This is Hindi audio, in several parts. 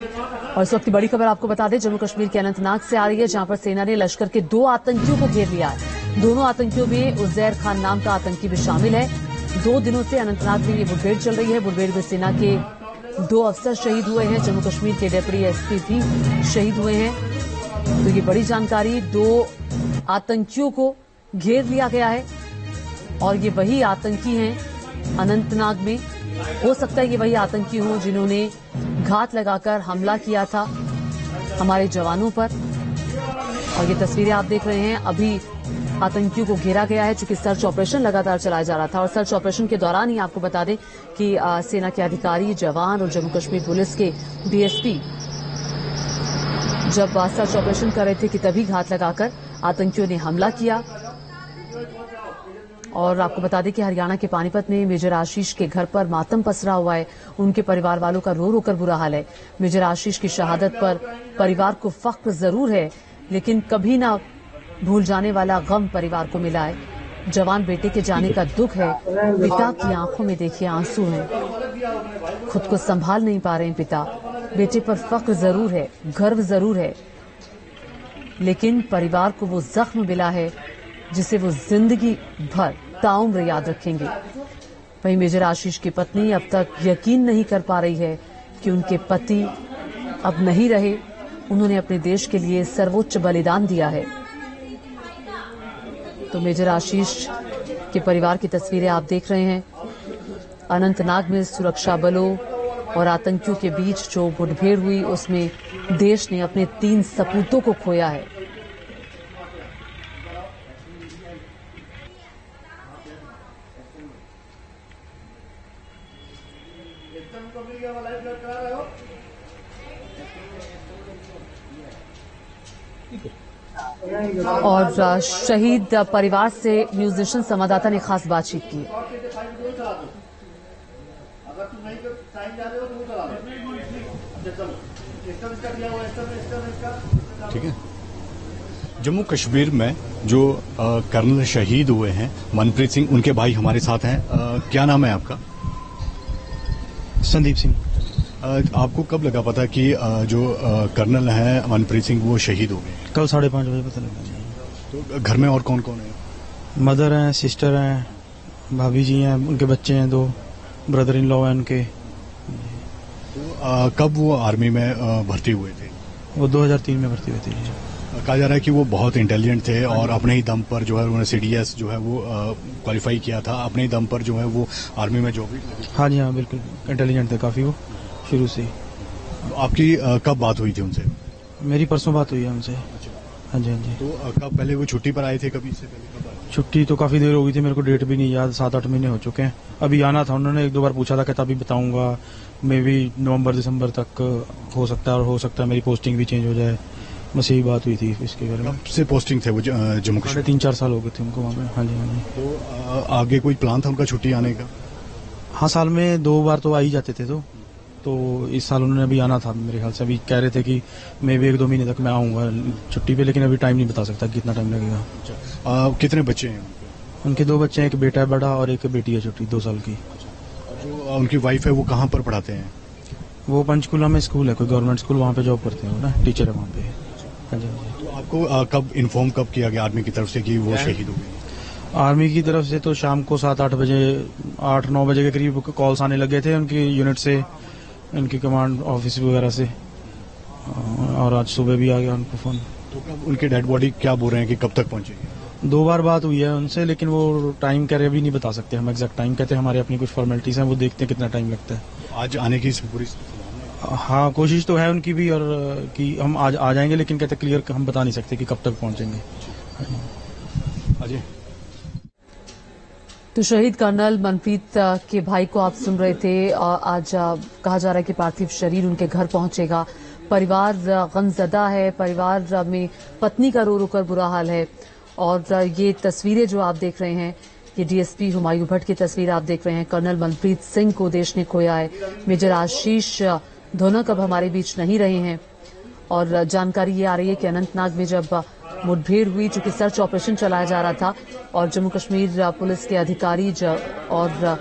और इस वक्त की बड़ी खबर आपको बता दें, जम्मू कश्मीर के अनंतनाग से आ रही है, जहां पर सेना ने लश्कर के 2 आतंकियों को घेर लिया है। दोनों आतंकियों में उजैर खान नाम का आतंकी भी शामिल है। 2 दिनों से अनंतनाग में ये मुठभेड़ चल रही है। मुठभेड़ में सेना के 2 अफसर शहीद हुए हैं। जम्मू कश्मीर के डिप्टी एसपी भी शहीद हुए हैं। तो ये बड़ी जानकारी, 2 आतंकियों को घेर लिया गया है और ये वही आतंकी हैं अनंतनाग में। हो सकता है ये वही आतंकी हों जिन्होंने घात लगाकर हमला किया था हमारे जवानों पर। और ये तस्वीरें आप देख रहे हैं, अभी आतंकियों को घेरा गया है, चूंकि सर्च ऑपरेशन लगातार चलाया जा रहा था। और सर्च ऑपरेशन के दौरान ही आपको बता दें कि सेना के अधिकारी, जवान और जम्मू कश्मीर पुलिस के डीएसपी जब सर्च ऑपरेशन कर रहे थे कि तभी घात लगाकर आतंकियों ने हमला किया। और आपको बता दें कि हरियाणा के पानीपत में मेजर आशीष के घर पर मातम पसरा हुआ है। उनके परिवार वालों का रो रो कर बुरा हाल है। मेजर आशीष की शहादत पर परिवार को फख्र जरूर है, लेकिन कभी ना भूल जाने वाला गम परिवार को मिला है। जवान बेटे के जाने का दुख है। पिता की आंखों में देखिए आंसू हैं। खुद को संभाल नहीं पा रहे हैं पिता। बेटे पर फख्र जरूर है, गर्व जरूर है, लेकिन परिवार को वो जख्म मिला है जिसे वो जिंदगी भर ताउम्र याद रखेंगे। वहीं मेजर आशीष की पत्नी अब तक यकीन नहीं कर पा रही है कि उनके पति अब नहीं रहे। उन्होंने अपने देश के लिए सर्वोच्च बलिदान दिया है। तो मेजर आशीष के परिवार की तस्वीरें आप देख रहे हैं। अनंतनाग में सुरक्षा बलों और आतंकियों के बीच जो मुठभेड़ हुई, उसमें देश ने अपने 3 सपूतों को खोया है। और शहीद परिवार से न्यूज नेशन संवाददाता ने खास बातचीत की। ठीक है। जम्मू कश्मीर में जो कर्नल शहीद हुए हैं मनप्रीत सिंह, उनके भाई हमारे साथ हैं। क्या नाम है आपका? संदीप सिंह। आपको कब लगा पता कि जो कर्नल हैं मनप्रीत सिंह वो शहीद हो गए? कल 5:30 बजे पता लगा। तो घर में और कौन कौन है? मदर हैं, सिस्टर हैं, भाभी जी हैं, उनके बच्चे हैं 2, ब्रदर इन लॉ हैं उनके। तो कब वो आर्मी में भर्ती हुए थे? वो 2003 में भर्ती हुए थे। कहा जा रहा है कि वो बहुत इंटेलिजेंट थे और अपने ही दम पर जो है उन्होंने सीडीएस जो है वो क्वालिफाई किया था। अपने ही दम पर जो है वो आर्मी में जॉब भी लगी। हाँ जी, हाँ बिल्कुल इंटेलिजेंट थे काफी वो शुरू से ही। आपकी कब बात हुई थी उनसे? मेरी परसों बात हुई है उनसे। हाँ जी, हाँ जी। तो कब पहले वो छुट्टी पर आए थे? कभी इससे पहले कब आए? छुट्टी तो काफी देर हो गई थी, मेरे को डेट भी नहीं याद। 7-8 महीने हो चुके हैं। अभी आना था, उन्होंने 1-2 बार पूछा था, कहता अभी बताऊंगा, मे भी नवंबर-दिसंबर तक हो सकता है, और हो सकता है मेरी पोस्टिंग भी चेंज हो जाए। बस यही बात हुई थी इसके बारे में। कब से पोस्टिंग थे वो जम्मू कश्मीर? 3-4 साल हो गए थे उनको वहाँ पे। हाँ जी, हाँ जी। तो आगे कोई प्लान था उनका छुट्टी आने का? हाँ, साल में 2 बार तो आ ही जाते थे। तो इस साल उन्होंने अभी आना था मेरे ख्याल से। अभी कह रहे थे कि मैं भी 1-2 महीने तक मैं आऊंगा छुट्टी पे, लेकिन अभी टाइम नहीं बता सकता कितना टाइम लगेगा। कितने बच्चे हैं उनके 2 बच्चे हैं, एक बेटा है बड़ा और एक बेटी है छोटी 2 साल की। जो उनकी वाइफ है वो कहाँ पर पढ़ाते हैं? वो पंचकुला में स्कूल है, कोई गवर्नमेंट स्कूल, वहाँ पे जॉब करते हैं वो ना, टीचर है वहाँ पे। हाँ जी। तो आपको कब इन्फॉर्म कब किया गया आर्मी की तरफ से कि वो शहीद हो गए? आर्मी की तरफ से तो शाम को 7-8 बजे, 8-9 बजे के करीब कॉल्स आने लगे थे उनकी यूनिट से, उनकी कमांड ऑफिस वगैरह से। और आज सुबह भी आ गया उनको फोन। तो कब उनकी डेड बॉडी क्या बोल रहे हैं कि कब तक पहुंचेगी? 2 बार बात हुई है उनसे, लेकिन वो टाइम कह रहे अभी नहीं बता सकते हम एग्जैक्ट टाइम। कहते हैं हमारे अपनी कुछ फॉर्मेलिटीज हैं, वो देखते हैं कितना टाइम लगता है। आज आने की पूरी? हाँ, कोशिश तो है उनकी भी, और कि हम आज आ जाएंगे, लेकिन कहते क्लियर हम बता नहीं सकते कि कब तक पहुंचेंगे। अजय, तो शहीद कर्नल मनप्रीत के भाई को आप सुन रहे थे। आज कहा जा रहा है कि पार्थिव शरीर उनके घर पहुंचेगा। परिवार गमजदा है, परिवार में पत्नी का रो रो कर बुरा हाल है। और ये तस्वीरें जो आप देख रहे हैं, ये डीएसपी हुमायूं भट्ट की तस्वीर आप देख रहे हैं। कर्नल मनप्रीत सिंह को देश ने खोया है। मेजर आशीष धोनक अब हमारे बीच नहीं रहे हैं। और जानकारी ये आ रही है कि अनंतनाग में जब मुठभेड़ हुई, चूंकि सर्च ऑपरेशन चलाया जा रहा था और जम्मू कश्मीर पुलिस के अधिकारी और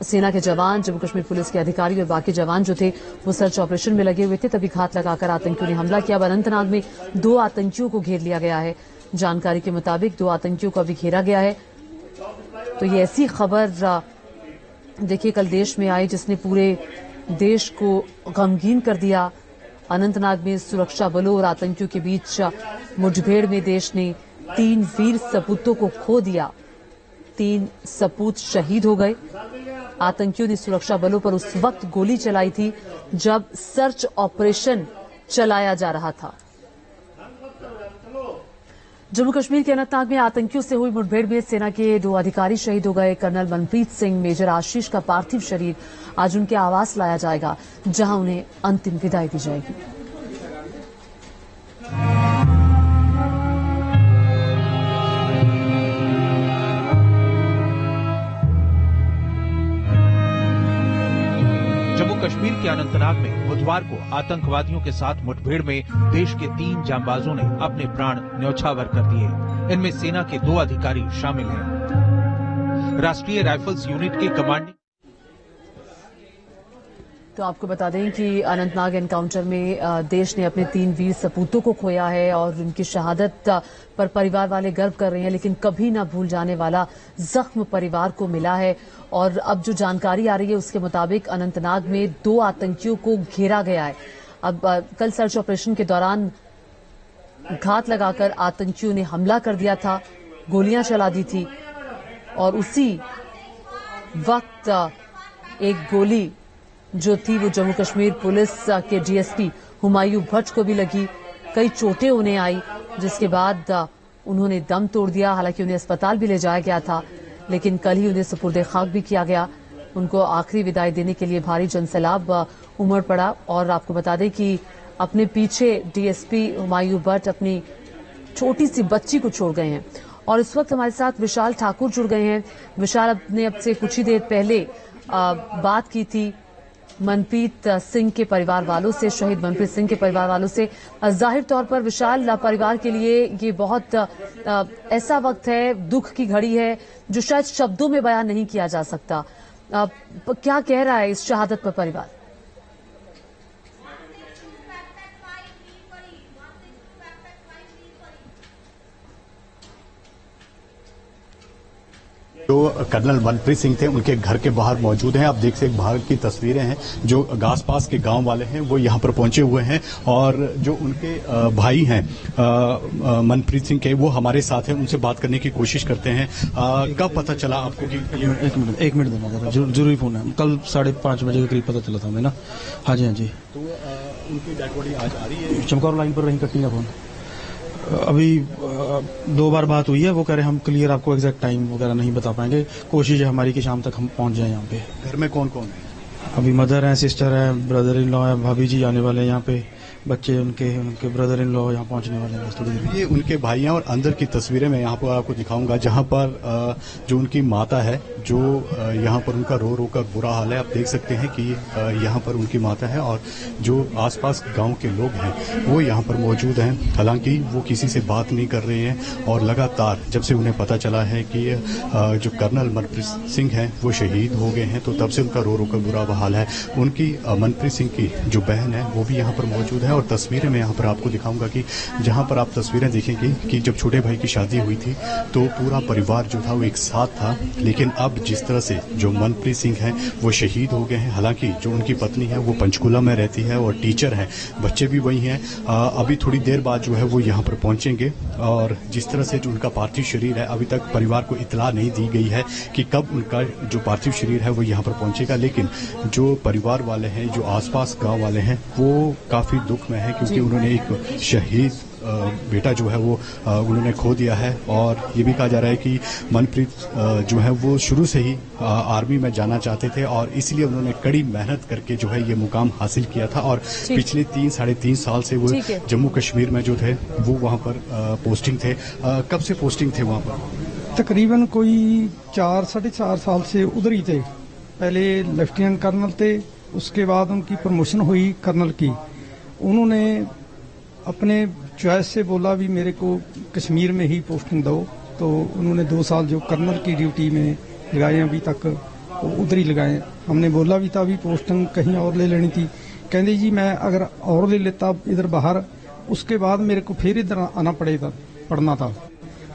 सेना के जवान, जम्मू कश्मीर पुलिस के अधिकारी और बाकी जवान जो थे वो सर्च ऑपरेशन में लगे हुए थे, तभी घात लगाकर आतंकियों ने हमला किया। अनंतनाग में 2 आतंकियों को घेर लिया गया है। जानकारी के मुताबिक 2 आतंकियों को अभी घेरा गया है। तो ये ऐसी खबर देखिए कल देश में आई जिसने पूरे देश को गमगीन कर दिया। अनंतनाग में सुरक्षा बलों और आतंकियों के बीच मुठभेड़ में देश ने 3 वीर सपूतों को खो दिया। 3 सपूत शहीद हो गए। आतंकियों ने सुरक्षा बलों पर उस वक्त गोली चलाई थी जब सर्च ऑपरेशन चलाया जा रहा था। जम्मू कश्मीर के अनंतनाग में आतंकियों से हुई मुठभेड़ में सेना के 2 अधिकारी शहीद हो गए। कर्नल मनप्रीत सिंह, मेजर आशीष का पार्थिव शरीर आज उनके आवास लाया जाएगा, जहां उन्हें अंतिम विदाई दी जाएगी। जम्मू कश्मीर के अनंतनाग में बुधवार को आतंकवादियों के साथ मुठभेड़ में देश के 3 जांबाजों ने अपने प्राण न्यौछावर कर दिए। इनमें सेना के 2 अधिकारी शामिल हैं। राष्ट्रीय राइफल्स यूनिट के कमांडिंग। तो आपको बता दें कि अनंतनाग एनकाउंटर में देश ने अपने 3 वीर सपूतों को खोया है और उनकी शहादत पर परिवार वाले गर्व कर रहे हैं, लेकिन कभी ना भूल जाने वाला जख्म परिवार को मिला है। और अब जो जानकारी आ रही है उसके मुताबिक अनंतनाग में 2 आतंकियों को घेरा गया है। अब कल सर्च ऑपरेशन के दौरान घात लगाकर आतंकियों ने हमला कर दिया था, गोलियां चला दी थी और उसी वक्त एक गोली जो थी वो जम्मू कश्मीर पुलिस के डीएसपी हुमायूं भट्ट को भी लगी। कई चोटें उन्हें आई, जिसके बाद उन्होंने दम तोड़ दिया। हालांकि उन्हें अस्पताल भी ले जाया गया था, लेकिन कल ही उन्हें सुपुर्दे खाक भी किया गया। उनको आखिरी विदाई देने के लिए भारी जनसैलाब उमड़ पड़ा। और आपको बता दें कि अपने पीछे डीएसपी हुमायूं भट्ट अपनी छोटी सी बच्ची को छोड़ गए हैं। और इस वक्त हमारे साथ विशाल ठाकुर जुड़ गए हैं। विशाल ने अब से कुछ ही देर पहले बात की थी मनप्रीत सिंह के परिवार वालों से, शहीद मनप्रीत सिंह के परिवार वालों से। जाहिर तौर पर विशाल, परिवार के लिए ये बहुत ऐसा वक्त है, दुख की घड़ी है जो शायद शब्दों में बयान नहीं किया जा सकता। क्या कह रहा है इस शहादत पर परिवार? जो कर्नल मनप्रीत सिंह थे उनके घर के बाहर मौजूद हैं। आप देख सकते बाहर की तस्वीरें हैं। जो आसपास के गांव वाले हैं वो यहां पर पहुंचे हुए हैं और जो उनके भाई हैं मनप्रीत सिंह के, वो हमारे साथ हैं। उनसे बात करने की कोशिश करते हैं। कब पता चला आपको कि एक मिनट देना जरा, जरूरी फोन है। कल 5:30 बजे के करीब पता चला था हमें ना। हाँ जी, हाँ जी। तो उनकी डेड बॉडी आज आ रही है? चमकौर लाइन पर रही, कटी ना फोन। अभी 2 बार बात हुई है। वो कह रहे हैं हम क्लियर आपको एग्जैक्ट टाइम वगैरह नहीं बता पाएंगे। कोशिश है हमारी कि शाम तक हम पहुंच जाएं यहाँ पे। घर में कौन कौन है? अभी मदर है, सिस्टर है, ब्रदर इन लॉ है, भाभी जी आने वाले हैं यहाँ पे, बच्चे उनके ब्रदर इन लॉ यहाँ पहुंचने वाले हैं थोड़ी देर में। ये उनके भाई हैं और अंदर की तस्वीरें मैं यहाँ पर आपको दिखाऊंगा, जहाँ पर जो उनकी माता है, जो यहाँ पर उनका रो रो कर बुरा हाल है। आप देख सकते हैं कि यहाँ पर उनकी माता है और जो आसपास गांव के लोग हैं वो यहाँ पर मौजूद हैं। हालांकि वो किसी से बात नहीं कर रहे हैं और लगातार जब से उन्हें पता चला है कि जो कर्नल मनप्रीत सिंह हैं वो शहीद हो गए हैं, तो तब से उनका रो रो कर बुरा हाल है। उनकी मनप्रीत सिंह की जो बहन है वो भी यहाँ पर मौजूद है और तस्वीरें मैं यहाँ पर आपको दिखाऊंगा कि जहाँ पर आप तस्वीरें देखेंगे कि जब छोटे भाई की शादी हुई थी तो पूरा परिवार जो था वो एक साथ था। लेकिन अब जिस तरह से जो मनप्रीत सिंह हैं वो शहीद हो गए हैं। हालांकि जो उनकी पत्नी है वो पंचकुला में रहती है और टीचर है, बच्चे भी वही हैं। अभी थोड़ी देर बाद जो है वो यहाँ पर पहुंचेंगे और जिस तरह से जो उनका पार्थिव शरीर है, अभी तक परिवार को इतला नहीं दी गई है कि कब उनका जो पार्थिव शरीर है वो यहाँ पर पहुंचेगा। लेकिन जो परिवार वाले हैं, जो आसपास गाँव वाले हैं, वो काफी दुख में है क्योंकि उन्होंने एक शहीद बेटा जो है वो उन्होंने खो दिया है। और ये भी कहा जा रहा है कि मनप्रीत जो है वो शुरू से ही आर्मी में जाना चाहते थे और इसलिए उन्होंने कड़ी मेहनत करके जो है ये मुकाम हासिल किया था। और पिछले 3-3.5 साल से वो जम्मू कश्मीर में जो थे वो वहाँ पर पोस्टिंग थे। कब से पोस्टिंग थे वहाँ पर? तकरीबन कोई 4-4.5 साल से उधर ही थे। पहले लेफ्टिनेंट कर्नल थे, उसके बाद उनकी प्रमोशन हुई कर्नल की। उन्होंने अपने चॉइस से बोला भी मेरे को कश्मीर में ही पोस्टिंग दो, तो उन्होंने 2 साल जो कर्नल की ड्यूटी में लगाए, अभी तक वो उधर ही लगाए। हमने बोला भी था भी पोस्टिंग कहीं और ले लेनी थी, कहते जी मैं अगर और ले लेता इधर बाहर, उसके बाद मेरे को फिर इधर आना पड़ना था।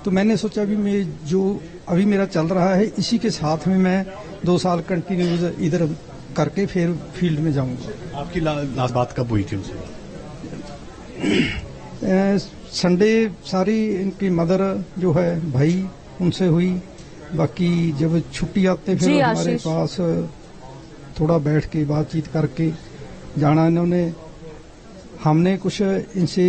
तो मैंने सोचा भी मैं जो अभी मेरा चल रहा है इसी के साथ में मैं 2 साल कंटिन्यू इधर करके फिर फील्ड में जाऊंगा। आपकी लास्ट बात कब हुई थी उनसे? संडे सारी इनकी मदर जो है भाई उनसे हुई, बाकी जब छुट्टी आते फिर हमारे पास थोड़ा बैठ के बातचीत करके जाना इन्होंने। हमने कुछ इनसे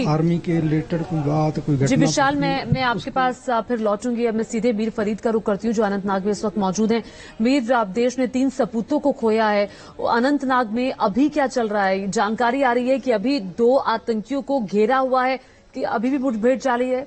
आर्मी के रिलेटेड कोई बात कोई घटना। जी विशाल, मैं आपके पास फिर लौटूंगी। अब मैं सीधे मीर फरीद का रुख करती हूँ जो अनंतनाग में इस वक्त मौजूद हैं। मीर, आप देश ने 3 सपूतों को खोया है, अनंतनाग में अभी क्या चल रहा है? जानकारी आ रही है कि अभी 2 आतंकियों को घेरा हुआ है, कि अभी भी मुठभेड़ जारी है?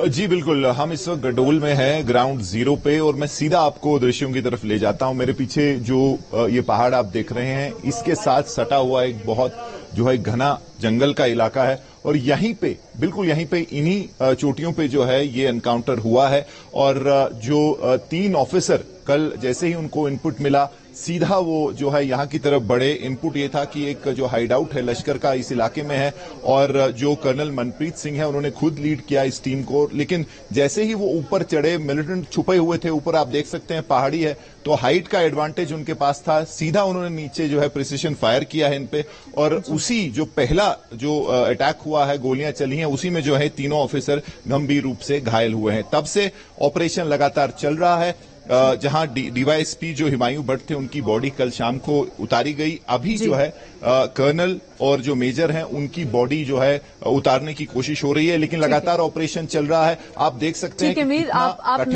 जी बिल्कुल, हम इस वक्त गडोल में हैं, ग्राउंड जीरो पे, और मैं सीधा आपको दृश्यों की तरफ ले जाता हूं। मेरे पीछे जो ये पहाड़ आप देख रहे हैं, इसके साथ सटा हुआ एक बहुत जो है घना जंगल का इलाका है, और यहीं पे बिल्कुल यहीं पे इन्हीं चोटियों पे जो है ये एनकाउंटर हुआ है। और जो 3 ऑफिसर कल जैसे ही उनको इनपुट मिला सीधा वो जो है यहां की तरफ बढ़े। इनपुट ये था कि एक जो हाइड आउट है लश्कर का इस इलाके में है, और जो कर्नल मनप्रीत सिंह है उन्होंने खुद लीड किया इस टीम को। लेकिन जैसे ही वो ऊपर चढ़े, मिलिटेंट छुपे हुए थे ऊपर, आप देख सकते हैं पहाड़ी है तो हाइट का एडवांटेज उनके पास था, सीधा उन्होंने नीचे जो है प्रिसिशन फायर किया है इन पे, और उसी जो पहला जो अटैक हुआ है, गोलियां चली हैं, उसी में जो है तीनों ऑफिसर गंभीर रूप से घायल हुए हैं। तब से ऑपरेशन लगातार चल रहा है। जहां डीवाईएसपी जो हुमायूं भट्ट थे उनकी बॉडी कल शाम को उतारी गई। अभी जो है कर्नल और जो मेजर हैं उनकी बॉडी जो है उतारने की कोशिश हो रही है, लेकिन लगातार ऑपरेशन चल रहा है। आप देख सकते हैं कि मीर, आप